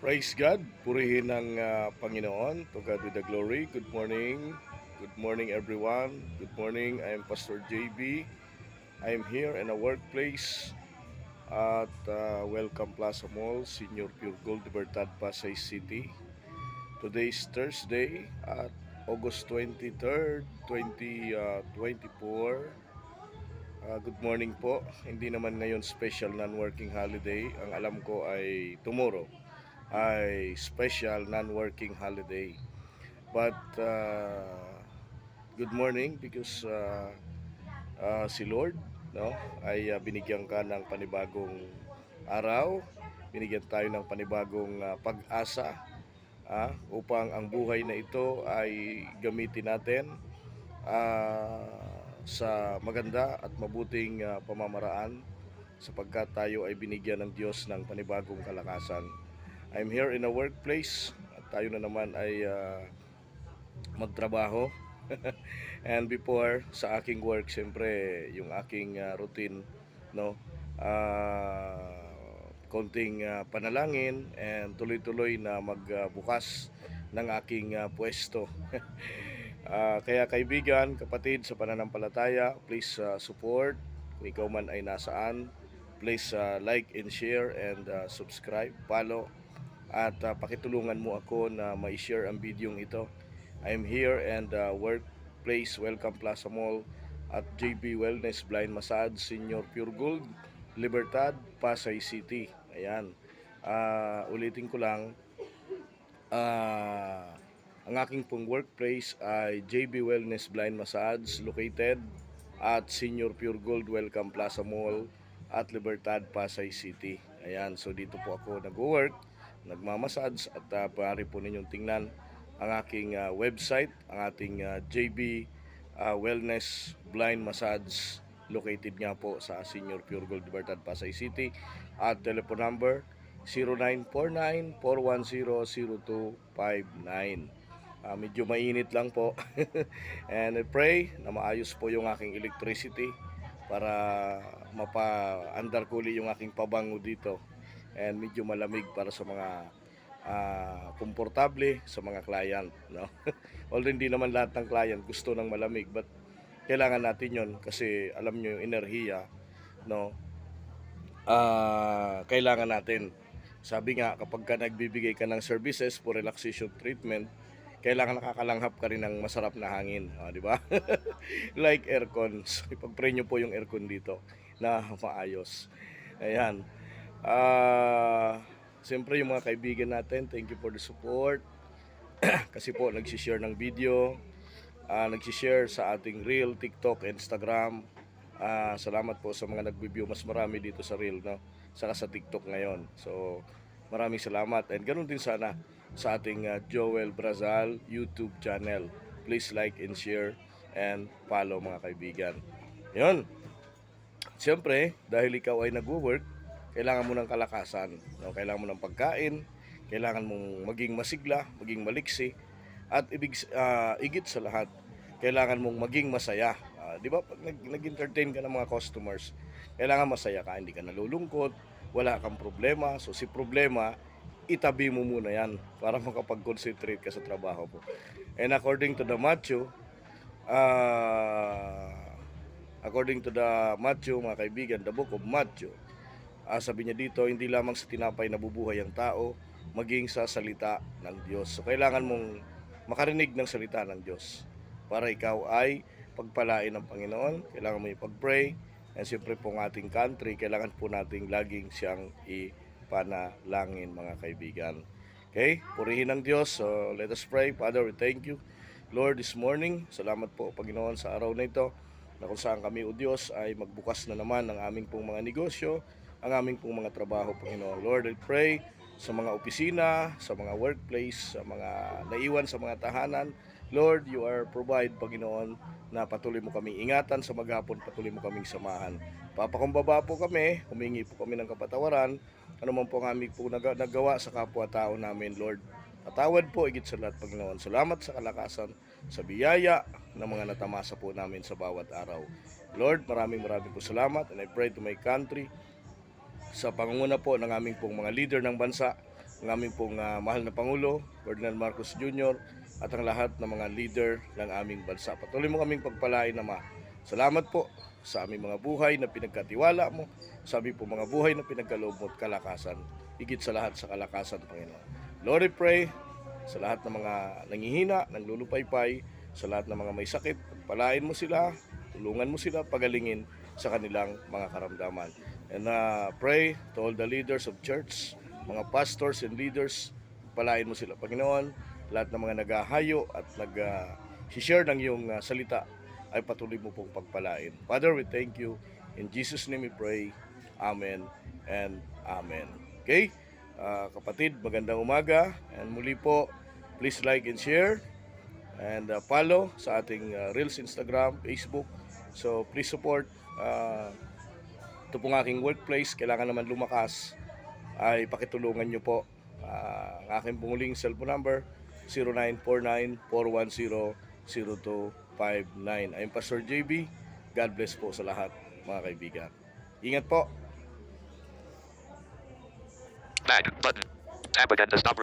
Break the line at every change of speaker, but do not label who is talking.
Praise God, purihin ng Panginoon. To God be the glory. Good morning. Good morning everyone. Good morning. I am Pastor JB. I am here in a workplace at Welcome Plaza Mall, Senior Pure Gold, Libertad, Pasay City. Today is Thursday at August 23rd, 2024. Good morning po. Hindi naman ngayon special non-working holiday. Ang alam ko ay tomorrow ay special non-working holiday. But good morning because si Lord no ay binigyan ka ng panibagong araw, binigyan tayo ng panibagong pag-asa upang ang buhay na ito ay gamitin natin sa maganda at mabuting pamamaraan sapagkat tayo ay binigyan ng Diyos ng panibagong kalakasan. I'm here in a workplace at tayo na naman ay magtrabaho. And before sa aking work, siyempre yung aking routine, no, konting panalangin and tuloy-tuloy na magbukas ng aking pwesto. Kaya kaibigan, kapatid sa pananampalataya, please support. Kung ikaw man ay nasaan, please like and share and subscribe, follow at pakitulungan mo ako na ma-share ang video ito. I'm here and workplace Welcome Plaza Mall at JB Wellness Blind Massage Senior Pure Gold, Libertad, Pasay City. Ayan. Ulitin ko lang, ang aking pong workplace ay JB Wellness Blind Massage located at Senior Pure Gold Welcome Plaza Mall at Libertad, Pasay City. Ayan, so dito po ako nag-work, nagmamassage at maaari po ninyong tingnan ang aking website, ang ating JB Wellness Blind Massage located nga po sa Senior Pure Gold Libertad, Pasay City at telephone number 0949-410-0259. Medyo mainit lang po. And I pray na maayos po yung aking electricity para mapa-undercool yung aking pabango dito. And medyo malamig para sa mga komportable sa mga client, no? Although hindi naman lahat ng client gusto ng malamig, but kailangan natin yon kasi alam nyo yung enerhiya, no? Kailangan natin. Sabi nga, kapag ka nagbibigay ka ng services for relaxation treatment, kailangan nakakalanghap ka rin ng masarap na hangin, di ba? Like aircon. So, ipag-pray nyo po yung aircon dito na maayos. Ayan. Siyempre yung mga kaibigan natin, thank you for the support. Kasi po nagsishare ng video, nagsishare sa ating Reel, TikTok, Instagram. Salamat po sa mga nag-view. Mas marami dito sa Reel, no? Saka sa TikTok ngayon. So maraming salamat. And ganoon din sana sa ating Joel Brazal YouTube channel. Please like and share and follow mga kaibigan. Yun. Siyempre, dahil ikaw ay nagwo-work, kailangan mo ng kalakasan, no? Kailangan mo ng pagkain, kailangan mong maging masigla, maging maliksi, at igit sa lahat, kailangan mong maging masaya. Di ba, pag nag-entertain ka ng mga customers, kailangan masaya ka, hindi ka nalulungkot, wala kang problema. So si problema, itabi mo muna yan para makapag-concentrate ka sa trabaho mo. And according to the Matthew, mga kaibigan, the book of Matthew, sabi niya dito, hindi lamang sa tinapay nabubuhay ang tao, maging sa salita ng Diyos. So kailangan mong makarinig ng salita ng Diyos para ikaw ay pagpalain ng Panginoon. Kailangan mo ipag-pray. And siyempre po ng ating country, kailangan po nating laging siyang ipanalangin mga kaibigan. Okay? Purihin ng Diyos. So let us pray. Father, we thank you, Lord, this morning. Salamat po, Panginoon, sa araw na ito na kung saan kami, O Diyos, ay magbukas na naman ng aming pong mga negosyo, ang aming pong mga trabaho, Panginoon. Lord, I pray sa mga opisina, sa mga workplace, sa mga naiwan sa mga tahanan. Lord, you are provide, Panginoon, na patuloy mo kaming ingatan sa maghapon, patuloy mo kaming samahan. Papakumbaba po kami, humingi po kami ng kapatawaran, ano man po ang aming po nagawa sa kapwa-tao namin, Lord. Patawad po, higit sa lahat, Panginoon. Salamat sa kalakasan, sa biyaya ng mga natamasa po namin sa bawat araw. Lord, maraming po salamat, and I pray to my country, sa pangunguna po ng aming pong mga leader ng bansa, ang aming pong mahal na Pangulo, Ferdinand Marcos Jr., at ang lahat ng mga leader ng aming bansa. Patuloy mo kaming pagpalain, Ama. Salamat po sa aming mga buhay na pinagkatiwala mo, sa aming pong mga buhay na pinagkaloob mo at kalakasan. Higit sa lahat sa kalakasan, Panginoon. Lord, I pray sa lahat ng mga nangihina, nanglulupaypay, sa lahat ng mga may sakit, pagpalain mo sila, tulungan mo sila, pagalingin sa kanilang mga karamdaman. And pray to all the leaders of church, mga pastors and leaders, palain mo sila, Panginoon. Lahat ng mga naghahayo at nag-share ng iyong salita ay patuloy mo pong pagpalain. Father, we thank you. In Jesus' name we pray. Amen and Amen. Okay? Kapatid, magandang umaga. And muli po, please like and share. And follow sa ating Reels, Instagram, Facebook. So please support. Ito pong aking workplace. Kailangan naman lumakas. Ay pakitulungan nyo po. Ang aking pong cellphone number 0949-410-0259. I'm Pastor JB. God bless po sa lahat, mga kaibigan. Ingat po.
Back button. Tab again to stop.